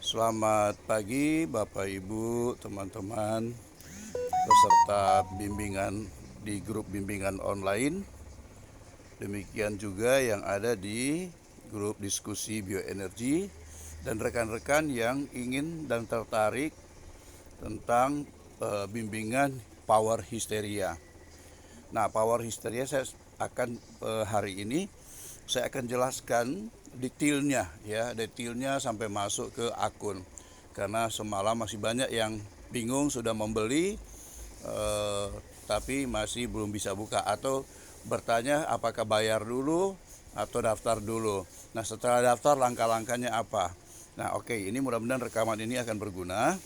Selamat pagi Bapak Ibu, teman-teman peserta bimbingan di grup bimbingan online. Demikian juga yang ada di grup diskusi bioenergi dan rekan-rekan yang ingin dan tertarik tentang bimbingan power hysteria. Nah, power hysteria saya akan hari ini saya akan jelaskan detailnya ya, detailnya sampai masuk ke akun. Karena semalam masih banyak yang bingung sudah membeli tapi masih belum bisa buka atau bertanya apakah bayar dulu atau daftar dulu. Nah, setelah daftar langkah-langkahnya apa? Nah, oke, ini mudah-mudahan rekaman ini akan berguna.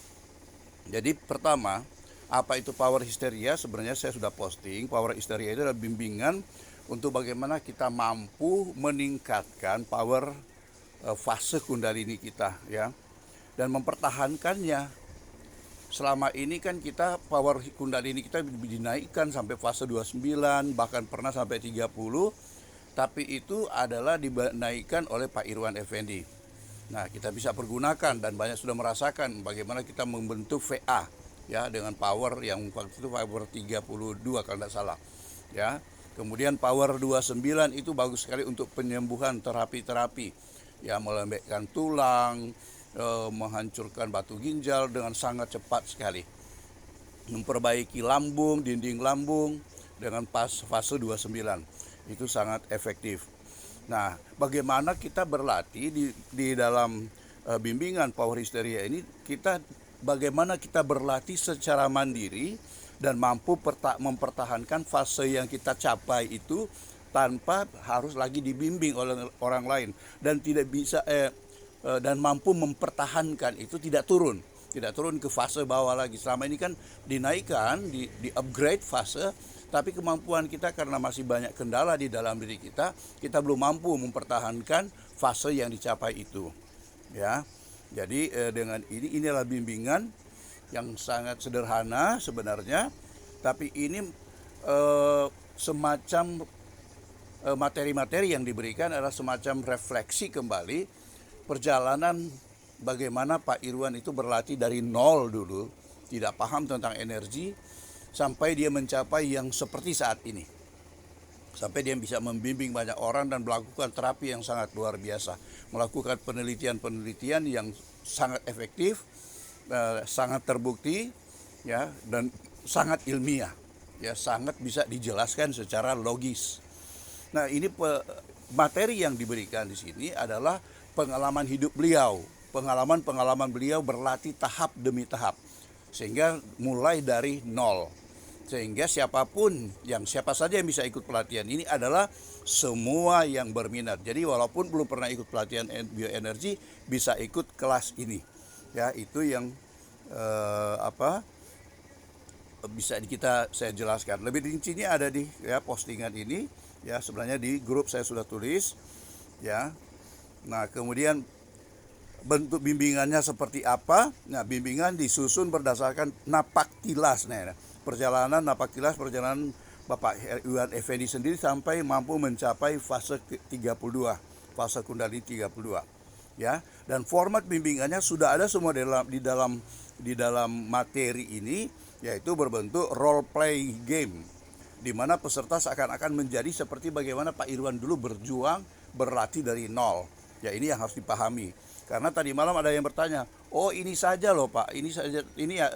Jadi pertama, apa itu power hysteria? Sebenarnya saya sudah posting. Power hysteria itu adalah bimbingan untuk bagaimana kita mampu meningkatkan power fase kundalini kita ya, dan mempertahankannya. Selama ini kan kita power kundalini kita dinaikkan sampai fase 29, bahkan pernah sampai 30, tapi itu adalah dinaikkan oleh Pak Irwan Effendi. Nah, kita bisa pergunakan dan banyak sudah merasakan bagaimana kita membentuk VA ya, dengan power yang waktu itu power 32 kalau tidak salah. Ya. Kemudian power 29 itu bagus sekali untuk penyembuhan terapi-terapi. Ya, melembekkan tulang, menghancurkan batu ginjal dengan sangat cepat sekali. Memperbaiki lambung, dinding lambung dengan fase 29. Itu sangat efektif. Nah, bagaimana kita berlatih di dalam bimbingan power hysteria ini, bagaimana kita berlatih secara mandiri dan mampu mempertahankan fase yang kita capai itu tanpa harus lagi dibimbing oleh orang lain, dan tidak bisa dan mampu mempertahankan itu, tidak turun ke fase bawah lagi. Selama ini kan dinaikkan, di upgrade fase, tapi kemampuan kita karena masih banyak kendala di dalam diri kita belum mampu mempertahankan fase yang dicapai itu. Ya, jadi dengan inilah bimbingan yang sangat sederhana sebenarnya, tapi ini semacam materi-materi yang diberikan adalah semacam refleksi kembali perjalanan bagaimana Pak Irwan itu berlatih dari nol dulu, tidak paham tentang energi, sampai dia mencapai yang seperti saat ini. Sampai dia bisa membimbing banyak orang dan melakukan terapi yang sangat luar biasa. Melakukan penelitian-penelitian yang sangat efektif, sangat terbukti, ya, dan sangat ilmiah. Ya, sangat bisa dijelaskan secara logis. Nah, ini materi yang diberikan di sini adalah pengalaman hidup beliau, pengalaman beliau berlatih tahap demi tahap, sehingga mulai dari nol, sehingga siapa saja yang bisa ikut pelatihan ini adalah semua yang berminat. Jadi walaupun belum pernah ikut pelatihan bioenergi bisa ikut kelas ini, ya. Itu yang bisa saya jelaskan lebih rincinya ada di postingan ini. Ya, sebenarnya di grup saya sudah tulis, ya. Nah, kemudian bentuk bimbingannya seperti apa? Nah, bimbingan disusun berdasarkan napaktilas. Nah, perjalanan Bapak Irwan Effendi sendiri sampai mampu mencapai fase 32, fase kundalini 32. Ya, dan format bimbingannya sudah ada semua di dalam materi ini, yaitu berbentuk role play game, di mana peserta seakan-akan menjadi seperti bagaimana Pak Irwan dulu berjuang berlatih dari nol. Ya, ini yang harus dipahami. Karena tadi malam ada yang bertanya, oh ini saja loh Pak, ini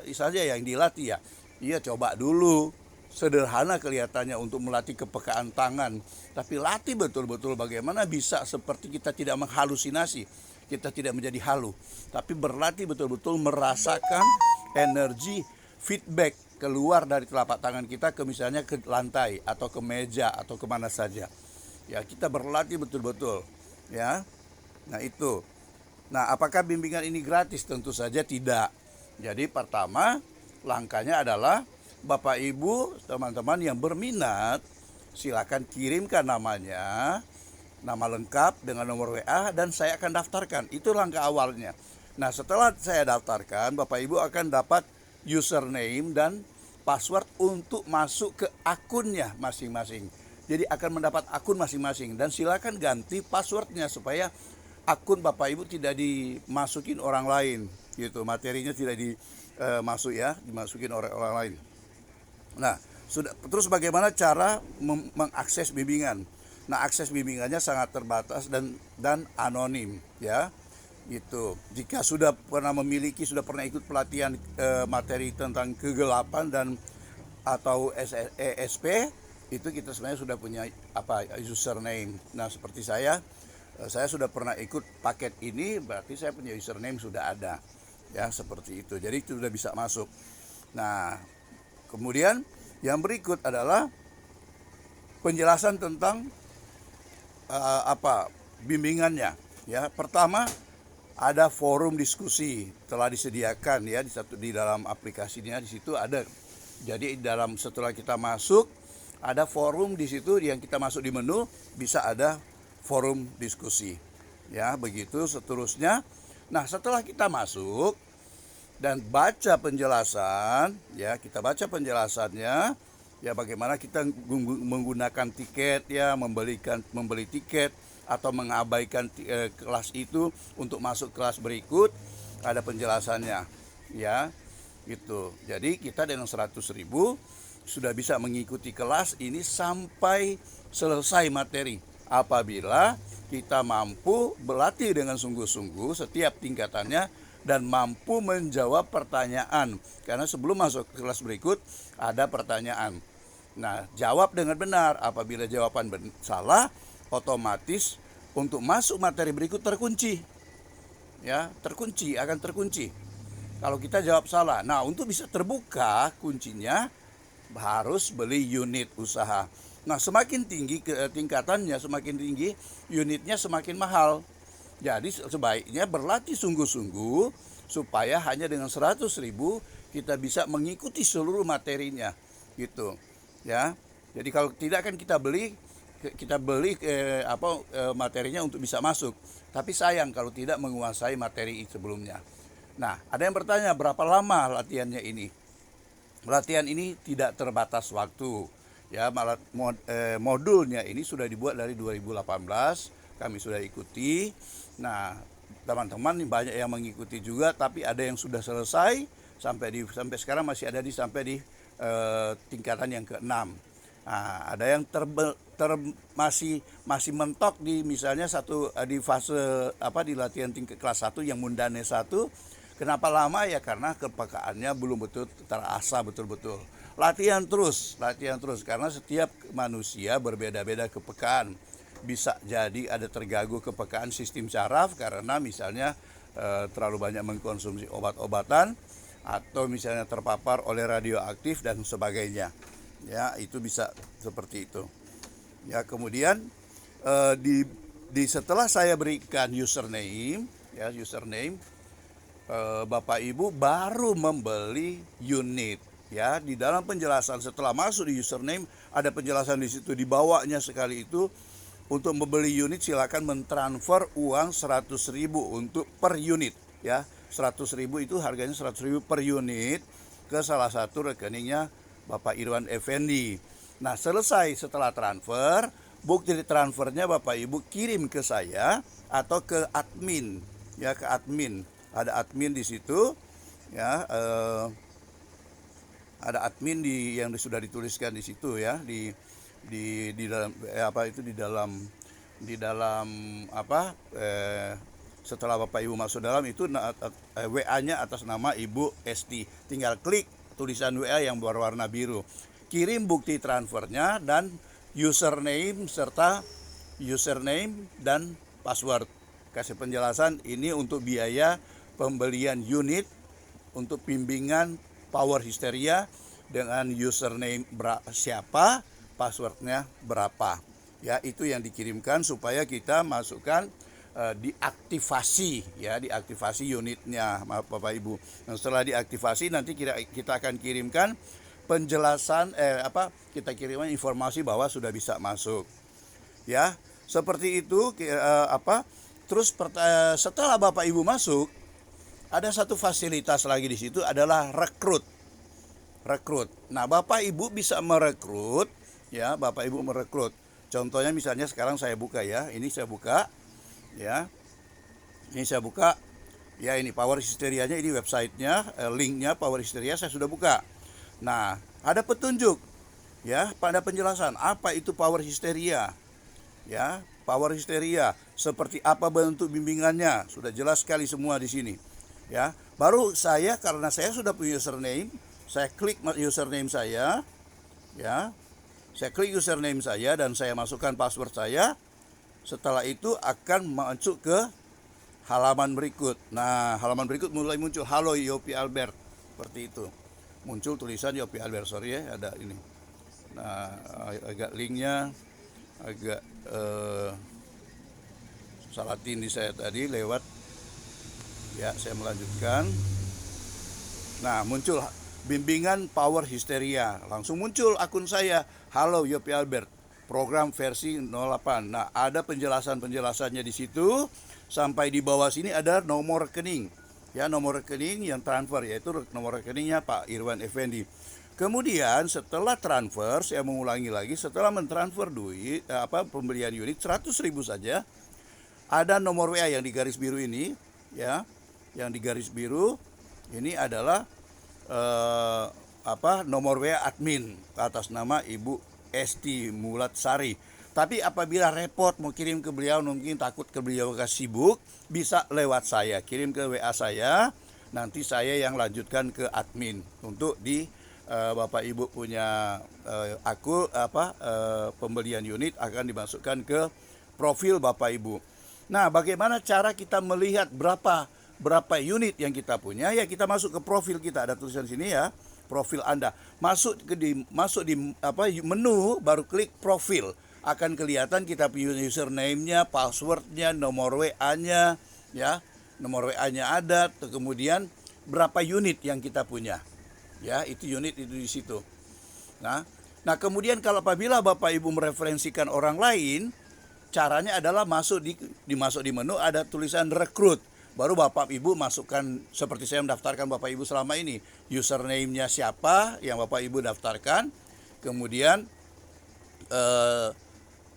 saja yang dilatih ya. Iya, coba dulu. Sederhana kelihatannya untuk melatih kepekaan tangan, tapi latih betul-betul bagaimana bisa seperti kita tidak menghalusinasi, kita tidak menjadi halu, tapi berlatih betul-betul merasakan energi feedback keluar dari telapak tangan kita ke misalnya ke lantai atau ke meja atau kemana saja. Ya, kita berlatih betul-betul, ya. Nah, itu. Nah, apakah bimbingan ini gratis? Tentu saja tidak. Jadi pertama, langkahnya adalah Bapak Ibu, teman-teman yang berminat, silakan kirimkan namanya, nama lengkap dengan nomor WA, dan saya akan daftarkan. Itu langkah awalnya. Nah, setelah saya daftarkan, Bapak Ibu akan dapat username dan password untuk masuk ke akunnya masing-masing. Jadi akan mendapat akun masing-masing, dan silakan ganti passwordnya supaya akun Bapak Ibu tidak dimasukin orang lain gitu, materinya tidak dimasukin orang lain. Nah, terus bagaimana cara mengakses bimbingan? Nah, akses bimbingannya sangat terbatas dan anonim ya. Gitu. Jika sudah pernah ikut pelatihan materi tentang kegelapan dan atau ESP, itu kita sebenarnya sudah punya username. Nah, seperti saya sudah pernah ikut paket ini, berarti saya punya username sudah ada. Ya, seperti itu. Jadi itu sudah bisa masuk. Nah, kemudian yang berikut adalah penjelasan tentang bimbingannya. Ya, pertama ada forum diskusi telah disediakan ya di dalam aplikasinya, di situ ada. Jadi setelah kita masuk ada forum di situ, yang kita masuk di menu bisa ada forum diskusi. Ya, begitu seterusnya. Nah, setelah kita masuk dan baca penjelasan, ya kita baca penjelasannya, ya bagaimana kita menggunakan tiket ya, membeli tiket atau mengabaikan kelas itu untuk masuk kelas berikut, ada penjelasannya ya gitu. Jadi kita dengan 100.000 sudah bisa mengikuti kelas ini sampai selesai materi, apabila kita mampu berlatih dengan sungguh-sungguh setiap tingkatannya dan mampu menjawab pertanyaan, karena sebelum masuk ke kelas berikut ada pertanyaan. Nah, jawab dengan benar. Apabila jawaban salah, otomatis untuk masuk materi berikut terkunci. Ya, akan terkunci. Kalau kita jawab salah. Nah, untuk bisa terbuka kuncinya harus beli unit usaha. Nah, semakin tinggi tingkatannya, semakin tinggi unitnya semakin mahal. Jadi sebaiknya berlatih sungguh-sungguh supaya hanya dengan 100.000 kita bisa mengikuti seluruh materinya gitu. Ya, jadi kalau tidak kan kita beli materinya untuk bisa masuk. Tapi sayang kalau tidak menguasai materi sebelumnya. Nah, ada yang bertanya berapa lama latihannya ini? Latihan ini tidak terbatas waktu. Ya, modulnya ini sudah dibuat dari 2018, kami sudah ikuti. Nah, teman-teman banyak yang mengikuti juga, tapi ada yang sudah selesai sampai sekarang masih ada sampai di tingkatan yang ke-6. Nah, ada yang masih mentok di misalnya di fase di latihan tingkat kelas 1 yang mundane 1. Kenapa lama ya? Karena kepekaannya belum betul terasa betul-betul. Latihan terus karena setiap manusia berbeda-beda kepekaan. Bisa jadi ada terganggu kepekaan sistem saraf karena misalnya terlalu banyak mengkonsumsi obat-obatan, atau misalnya terpapar oleh radioaktif dan sebagainya. Ya, itu bisa seperti itu. Ya, kemudian setelah saya berikan username, Bapak Ibu baru membeli unit. Ya, di dalam penjelasan setelah masuk di username ada penjelasan di situ, dibawanya sekali itu, untuk membeli unit silakan mentransfer uang 100.000 untuk per unit ya. 100.000 itu harganya 100.000 per unit ke salah satu rekeningnya Bapak Irwan Effendi. Nah, selesai setelah transfer, bukti transfernya Bapak Ibu kirim ke saya atau ke admin ya, ke admin. Ada admin di situ ya, ada admin yang sudah dituliskan di situ ya, di dalam setelah Bapak Ibu masuk dalam itu WA-nya atas nama Ibu Esti. Tinggal klik tulisan WA yang berwarna biru. Kirim bukti transfernya dan username dan password. Kasih penjelasan ini untuk biaya pembelian unit untuk bimbingan Power Hysteria dengan username siapa, passwordnya berapa. Ya, itu yang dikirimkan supaya kita masukkan diaktifasi unitnya, maaf Bapak Ibu. Nah, setelah diaktifasi nanti kita akan kirimkan penjelasan kita kirimkan informasi bahwa sudah bisa masuk. Ya, seperti itu terus setelah Bapak Ibu masuk, ada satu fasilitas lagi di situ adalah rekrut. Nah, Bapak Ibu bisa merekrut ya, Contohnya misalnya sekarang saya buka ya. Ini saya buka ya. Ini saya buka. Ya, ini Power Hysterianya, ini websitenya, linknya Power Hysteria saya sudah buka. Nah, ada petunjuk ya pada penjelasan apa itu Power Hysteria. Ya, Power Hysteria seperti apa bentuk bimbingannya, sudah jelas sekali semua di sini. Ya, baru saya karena saya sudah punya username, saya klik username saya, ya. Saya klik username saya dan saya masukkan password saya. Setelah itu akan masuk ke halaman berikut. Nah, halaman berikut mulai muncul, halo Yopi Albert, seperti itu. Muncul tulisan Yopi Albert, sorry ya, ada ini. Nah, agak linknya agak salah tindih saya tadi lewat. Ya, saya melanjutkan. Nah, muncul bimbingan Power Hysteria. Langsung muncul akun saya, halo Yopi Albert, program versi 08. Nah, ada penjelasannya di situ. Sampai di bawah sini ada nomor rekening. Ya, nomor rekening yang transfer, yaitu nomor rekeningnya Pak Irwan Effendi. Kemudian setelah transfer, saya mengulangi lagi, setelah mentransfer duit, pembelian unit 100.000 saja, ada nomor WA yang di garis biru ini, ya, yang di garis biru ini adalah nomor WA admin atas nama Ibu Esti Mulatsari. Tapi apabila repot mau kirim ke beliau, mungkin takut ke beliau sibuk, bisa lewat saya, kirim ke WA saya, nanti saya yang lanjutkan ke admin untuk di Bapak Ibu punya pembelian unit akan dimasukkan ke profil Bapak Ibu. Nah, bagaimana cara kita melihat berapa unit yang kita punya? Ya, kita masuk ke profil kita, ada tulisan sini ya, profil Anda. Masuk di menu, baru klik profil. Akan kelihatan kita punya username-nya, password-nya, nomor WA-nya, ya. Nomor WA-nya ada, kemudian berapa unit yang kita punya. Ya, itu unit itu di situ. Nah, kemudian kalau apabila Bapak Ibu mereferensikan orang lain, caranya adalah masuk di menu ada tulisan rekrut. Baru Bapak Ibu masukkan seperti saya mendaftarkan Bapak Ibu selama ini. Username-nya siapa yang Bapak Ibu daftarkan, kemudian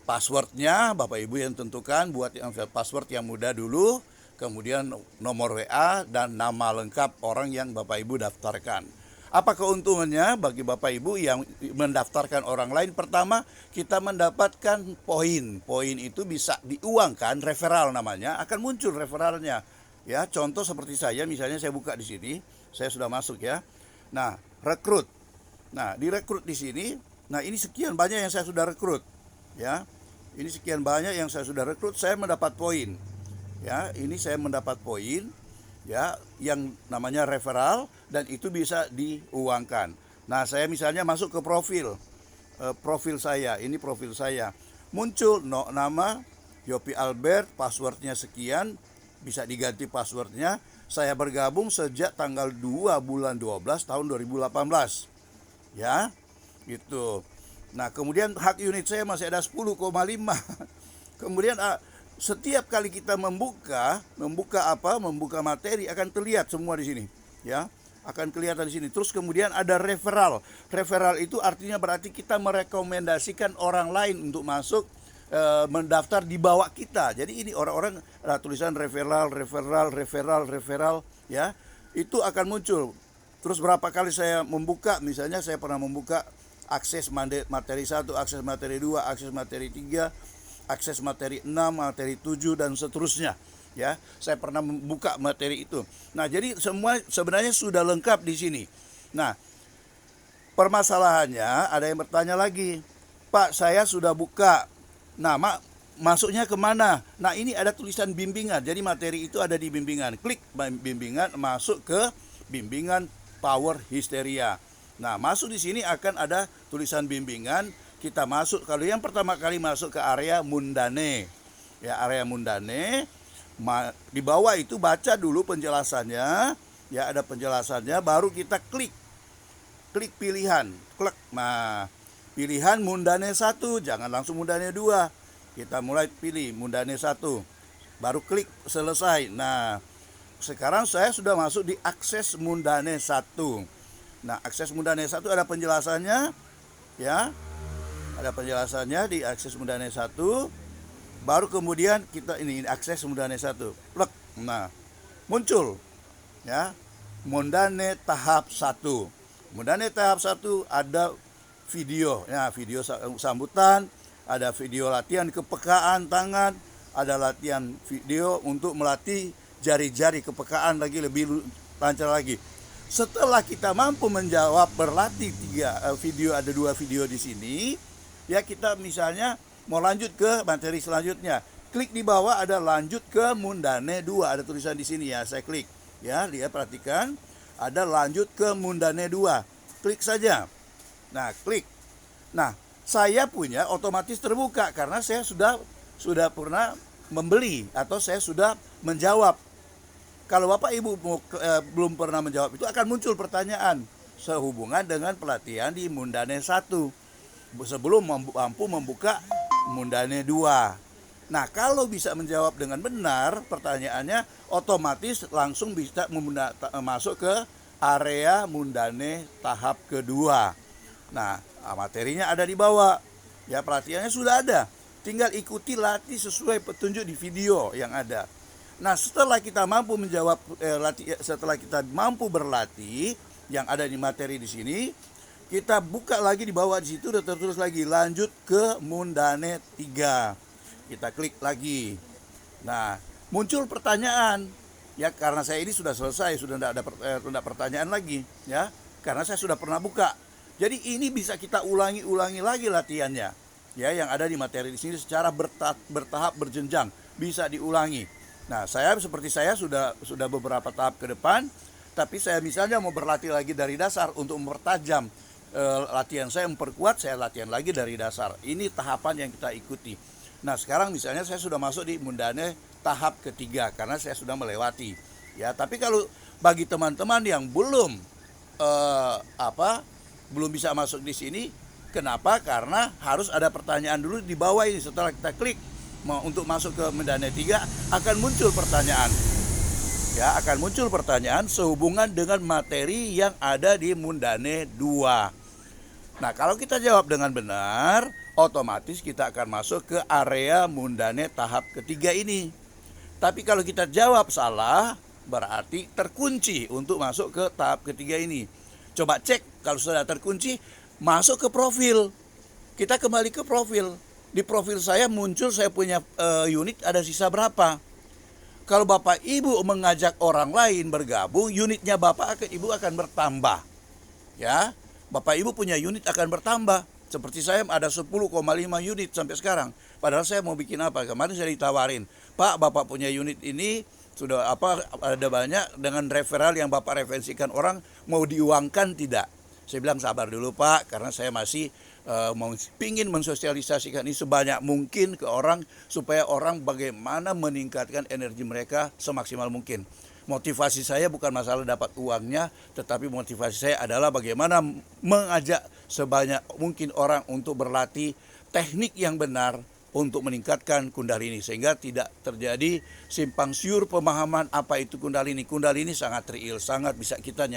passwordnya Bapak Ibu yang tentukan, buat yang password yang mudah dulu, kemudian nomor WA dan nama lengkap orang yang Bapak Ibu daftarkan. Apa keuntungannya bagi Bapak Ibu yang mendaftarkan orang lain? Pertama, kita mendapatkan poin. Poin itu bisa diuangkan, referral namanya, akan muncul referralnya. Ya, contoh seperti saya, misalnya saya buka di sini, saya sudah masuk ya. Nah, rekrut. Nah, direkrut di sini, nah ini sekian banyak yang saya sudah rekrut. Ya. Ini sekian banyak yang saya sudah rekrut, saya mendapat poin. Ya, ini saya mendapat poin, ya, yang namanya referral dan itu bisa diuangkan. Nah, saya misalnya masuk ke profil saya, ini profil saya. Muncul nama Yopi Albert, passwordnya sekian, bisa diganti passwordnya. Saya bergabung sejak tanggal 2 bulan 12 tahun 2018. Ya, gitu. Nah, kemudian hak unit saya masih ada 10,5. Kemudian setiap kali kita membuka materi akan terlihat semua di sini, ya. Akan kelihatan di sini. Terus kemudian ada referral. Referral itu artinya berarti kita merekomendasikan orang lain untuk masuk mendaftar di bawah kita. Jadi ini orang-orang tulisan referral, ya. Itu akan muncul. Terus berapa kali saya membuka, misalnya saya pernah membuka akses materi 1, akses materi 2, akses materi 3, akses materi 6, materi 7 dan seterusnya. Ya, saya pernah membuka materi itu. Nah, jadi semua sebenarnya sudah lengkap di sini. Nah, permasalahannya ada yang bertanya lagi, Pak, saya sudah buka. Nah, masuknya kemana? Nah, ini ada tulisan bimbingan. Jadi materi itu ada di bimbingan. Klik bimbingan, masuk ke bimbingan Power Hysteria. Nah, masuk di sini akan ada tulisan bimbingan. Kita masuk, kalau yang pertama kali masuk ke area Mundane. Ya, area Mundane. Di bawah itu baca dulu penjelasannya. Ya, ada penjelasannya, baru kita klik pilihan. Klik. Nah, pilihan Mundane 1, jangan langsung Mundane 2. Kita mulai pilih Mundane 1. Baru klik selesai. Nah, sekarang saya sudah masuk di akses Mundane 1. Nah, akses Mundane 1 ada penjelasannya, ya. Ada penjelasannya di akses Mundane 1. Baru kemudian kita ini akses Mundane 1. Plek. Nah, muncul ya, Mundane tahap 1. Mundane tahap 1 ada video, ya, video sambutan, ada video latihan kepekaan tangan, ada latihan video untuk melatih jari-jari kepekaan lagi lebih lancar lagi. Setelah kita mampu menjawab berlatih 3 video, ada 2 video di sini, ya kita misalnya mau lanjut ke materi selanjutnya. Klik di bawah ada lanjut ke Mundane 2, ada tulisan di sini ya, saya klik. Ya, lihat perhatikan, ada lanjut ke Mundane 2. Klik saja. Nah, klik. Nah, saya punya otomatis terbuka karena saya sudah pernah membeli atau saya sudah menjawab. Kalau Bapak Ibu belum pernah menjawab, itu akan muncul pertanyaan sehubungan dengan pelatihan di Mundane 1 sebelum mampu membuka Mundane 2. Nah, kalau bisa menjawab dengan benar pertanyaannya, otomatis langsung bisa masuk ke area Mundane tahap kedua. Nah, materinya ada di bawah. Ya, pelatihannya sudah ada. Tinggal ikuti, latih sesuai petunjuk di video yang ada. Nah, setelah kita mampu menjawab setelah kita mampu berlatih yang ada di materi di sini, kita buka lagi di bawah, di situ udah tertulis lagi lanjut ke Mundane 3. Kita klik lagi. Nah, muncul pertanyaan. Ya, karena saya ini sudah selesai, sudah tidak ada pertanyaan lagi, ya. Karena saya sudah pernah buka. Jadi ini bisa kita ulangi lagi latihannya. Ya, yang ada di materi di sini secara bertahap berjenjang, bisa diulangi. Nah, saya sudah beberapa tahap ke depan, tapi saya misalnya mau berlatih lagi dari dasar untuk mempertajam latihan saya, memperkuat, saya latihan lagi dari dasar. Ini tahapan yang kita ikuti. Nah, sekarang misalnya saya sudah masuk di Mundane tahap ketiga karena saya sudah melewati. Ya, tapi kalau bagi teman-teman yang belum belum bisa masuk di sini, kenapa? Karena harus ada pertanyaan dulu di bawah ini. Setelah kita klik untuk masuk ke Mundane 3 akan muncul pertanyaan. Ya, akan muncul pertanyaan sehubungan dengan materi yang ada di Mundane 2. Nah, kalau kita jawab dengan benar, otomatis kita akan masuk ke area Mundane tahap ketiga ini. Tapi kalau kita jawab salah, berarti terkunci untuk masuk ke tahap ketiga ini. Coba cek, kalau sudah terkunci, masuk ke profil. Kita kembali ke profil. Di profil saya muncul saya punya unit ada sisa berapa. Kalau Bapak Ibu mengajak orang lain bergabung, unitnya Bapak Ibu akan bertambah. Ya, Bapak Ibu punya unit akan bertambah. Seperti saya ada 10,5 unit sampai sekarang. Padahal saya mau bikin apa? Kemarin saya ditawarin, Pak, Bapak punya unit ini sudah ada banyak dengan referral yang Bapak referensikan orang, mau diuangkan tidak? Saya bilang sabar dulu Pak, karena saya masih ingin mensosialisasikan ini sebanyak mungkin ke orang supaya orang bagaimana meningkatkan energi mereka semaksimal mungkin. Motivasi saya bukan masalah dapat uangnya, tetapi motivasi saya adalah bagaimana mengajak sebanyak mungkin orang untuk berlatih teknik yang benar untuk meningkatkan Kundalini sehingga tidak terjadi simpang siur pemahaman apa itu Kundalini. Kundalini sangat real, sangat bisa kita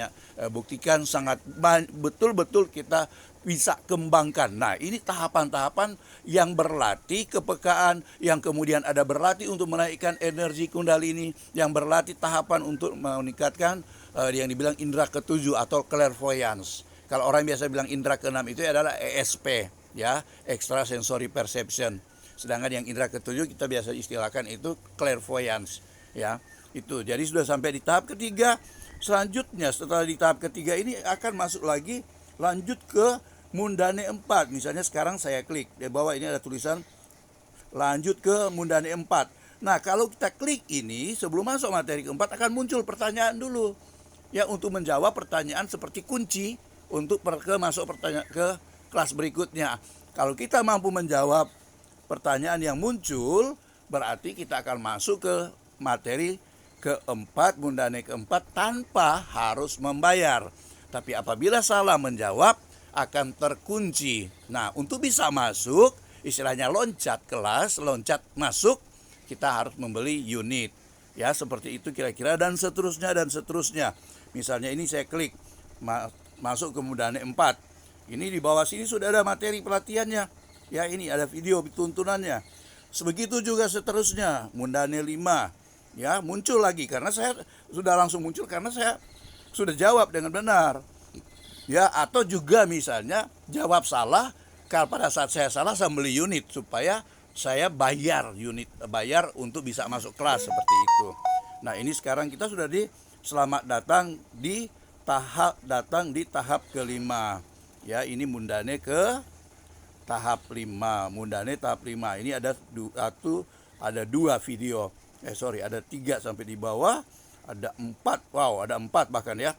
buktikan, sangat betul-betul kita bisa kembangkan. Nah, ini tahapan-tahapan yang berlatih kepekaan, yang kemudian ada berlatih untuk menaikkan energi Kundalini, yang berlatih tahapan untuk meningkatkan yang dibilang indera ketujuh atau clairvoyance. Kalau orang biasa bilang indera keenam itu adalah ESP, ya, extra sensory perception. Sedangkan yang indera ketujuh kita biasa istilahkan itu clairvoyance, ya. Itu. Jadi sudah sampai di tahap ketiga. Selanjutnya setelah di tahap ketiga ini akan masuk lagi lanjut ke Mundane 4. Misalnya sekarang saya klik di bawah ini ada tulisan lanjut ke Mundane 4. Nah, kalau kita klik ini sebelum masuk materi keempat akan muncul pertanyaan dulu. Ya, untuk menjawab pertanyaan seperti kunci untuk masuk pertanyaan ke kelas berikutnya. Kalau kita mampu menjawab pertanyaan yang muncul, berarti kita akan masuk ke materi keempat, Mundane keempat tanpa harus membayar. Tapi apabila salah menjawab akan terkunci. Nah, untuk bisa masuk, istilahnya loncat kelas, loncat masuk, kita harus membeli unit. Ya, seperti itu kira-kira dan seterusnya dan seterusnya. Misalnya ini saya klik masuk ke Mundane 4. Ini di bawah sini sudah ada materi pelatihannya. Ya, ini ada video tuntunannya. Sebegitu juga seterusnya, Mundane 5. Ya, muncul lagi karena saya sudah langsung muncul karena saya sudah jawab dengan benar. Ya, atau juga misalnya jawab salah, kalau pada saat saya salah saya beli unit supaya saya bayar untuk bisa masuk kelas seperti itu. Nah, ini sekarang kita sudah di selamat datang di tahap kelima. Ya, ini mundane ke tahap 5. Mundane tahap 5. Ini ada dua video. Ada 3 sampai di bawah, ada 4. Wow, ada 4 bahkan ya.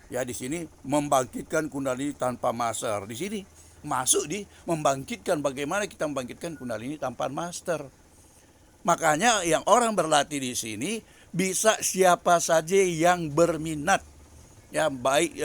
Ya, di sini membangkitkan kundalini tanpa master. Di sini masuk di membangkitkan, bagaimana kita membangkitkan kundalini tanpa master. Makanya yang orang berlatih di sini bisa siapa saja yang berminat. Ya, baik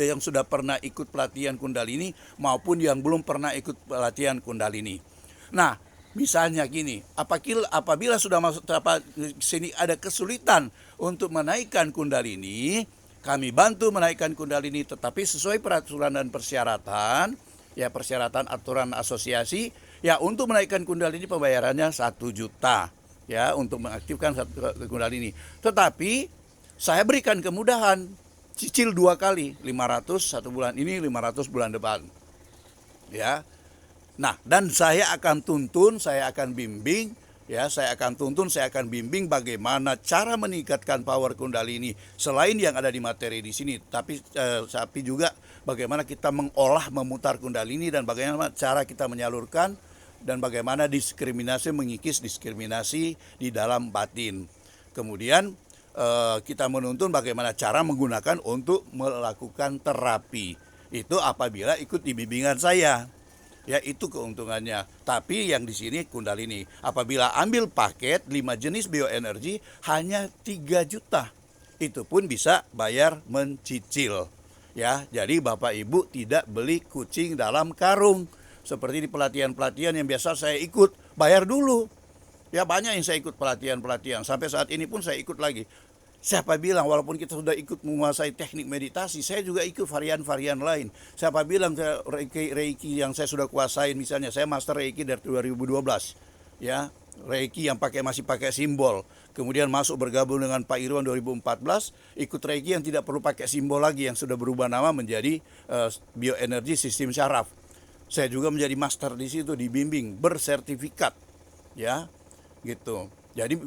yang sudah pernah ikut pelatihan kundalini maupun yang belum pernah ikut pelatihan kundalini. Nah, misalnya gini, apabila sudah masuk tahap sini ada kesulitan untuk menaikkan kundalini, kami bantu menaikkan kundalini, tetapi sesuai peraturan dan persyaratan, ya persyaratan aturan asosiasi, ya untuk menaikkan kundalini pembayarannya 1 juta, ya untuk mengaktifkan kundalini. Tetapi saya berikan kemudahan, cicil 2 kali, 500 1 bulan ini, 500 bulan depan. Ya. Nah, dan saya akan tuntun, saya akan bimbing, ya saya akan bimbing bagaimana cara meningkatkan power kundalini selain yang ada di materi di sini, tapi juga bagaimana kita mengolah, memutar kundalini, dan bagaimana cara kita menyalurkan, dan bagaimana mengikis diskriminasi di dalam batin. Kemudian kita menuntun bagaimana cara menggunakan untuk melakukan terapi. Itu apabila ikut di bimbingan saya. Ya, itu keuntungannya. Tapi yang di sini kundalini. Apabila ambil paket 5 jenis bioenergi hanya 3 juta. Itu pun bisa bayar mencicil. Ya, jadi Bapak Ibu tidak beli kucing dalam karung. Seperti di pelatihan-pelatihan yang biasa saya ikut, bayar dulu. Ya, banyak yang saya ikut pelatihan-pelatihan. Sampai saat ini pun saya ikut lagi. Siapa bilang walaupun kita sudah ikut menguasai teknik meditasi, saya juga ikut varian-varian lain. Siapa bilang Reiki yang saya sudah kuasain, misalnya saya master Reiki dari 2012. Ya, Reiki yang masih pakai simbol. Kemudian masuk bergabung dengan Pak Irwan 2014, ikut Reiki yang tidak perlu pakai simbol lagi, yang sudah berubah nama menjadi bioenergi sistem syaraf. Saya juga menjadi master di situ, dibimbing, bersertifikat. Ya, gitu. Jadi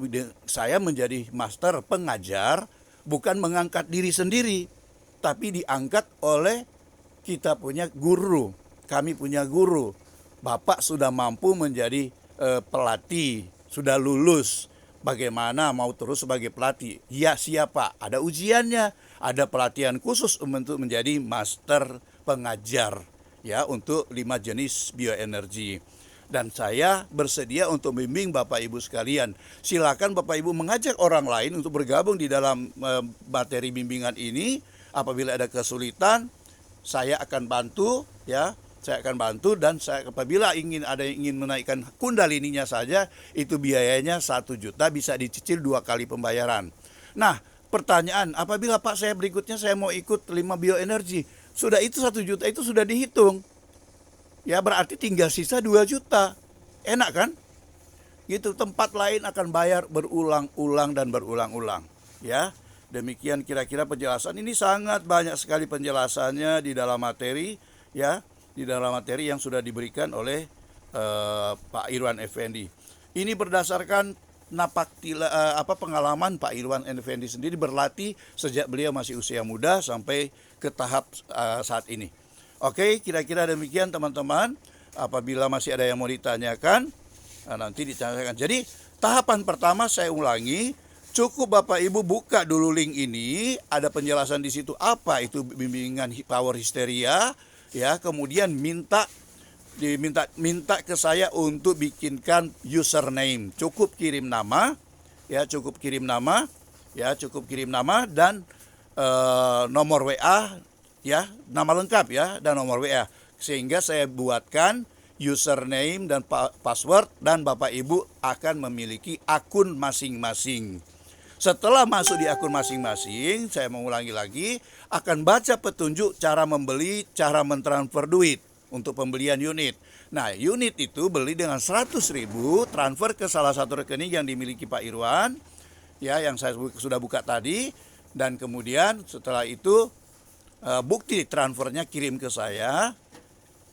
saya menjadi master pengajar, bukan mengangkat diri sendiri, tapi diangkat oleh kita punya guru. Kami punya guru. Bapak sudah mampu menjadi pelatih, sudah lulus. Bagaimana mau terus sebagai pelatih? Ya, siapa? Ada ujiannya, ada pelatihan khusus untuk menjadi master pengajar, ya, untuk 5 jenis bioenergi. Dan saya bersedia untuk membimbing Bapak Ibu sekalian. Silakan Bapak Ibu mengajak orang lain untuk bergabung di dalam materi bimbingan ini. Apabila ada kesulitan, saya akan bantu, ya. Saya akan bantu, dan apabila ada yang ingin menaikkan kundalininya saja, itu biayanya 1 juta, bisa dicicil 2 kali pembayaran. Nah, pertanyaan, apabila Pak saya berikutnya saya mau ikut 5 bioenergi, sudah itu 1 juta itu sudah dihitung. Ya, berarti tinggal sisa 2 juta. Enak kan? Gitu, tempat lain akan bayar berulang-ulang dan berulang-ulang. Ya, demikian kira-kira penjelasan. Ini sangat banyak sekali penjelasannya di dalam materi, ya, di dalam materi yang sudah diberikan oleh Pak Irwan Effendi. Ini berdasarkan pengalaman Pak Irwan Effendi sendiri berlatih sejak beliau masih usia muda sampai ke tahap saat ini. Oke, kira-kira demikian teman-teman. Apabila masih ada yang mau ditanyakan, nanti ditanyakan. Jadi tahapan pertama saya ulangi, cukup Bapak Ibu buka dulu link ini, ada penjelasan di situ apa itu bimbingan power histeria, ya. Kemudian minta ke saya untuk bikinkan username. Cukup kirim nama, ya, cukup kirim nama dan nomor WA. Ya, nama lengkap ya, dan nomor WA. Sehingga saya buatkan username dan password, dan Bapak Ibu akan memiliki akun masing-masing. Setelah masuk di akun masing-masing, saya mengulangi lagi, akan baca petunjuk cara membeli, cara mentransfer duit untuk pembelian unit. Nah, unit itu beli dengan 100.000, transfer ke salah satu rekening yang dimiliki Pak Irwan. ya yang saya sudah buka tadi, dan kemudian setelah itu bukti transfernya kirim ke saya,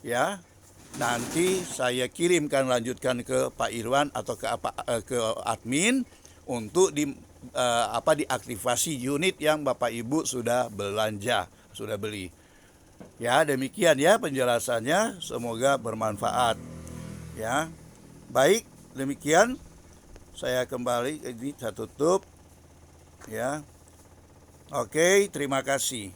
ya. Nanti saya kirimkan, lanjutkan ke Pak Irwan atau ke admin untuk diaktifasi unit yang Bapak Ibu sudah belanja, sudah beli. Ya, demikian ya penjelasannya, semoga bermanfaat. Ya. Baik, demikian. Saya kembali, ini saya tutup. Ya. Oke, terima kasih.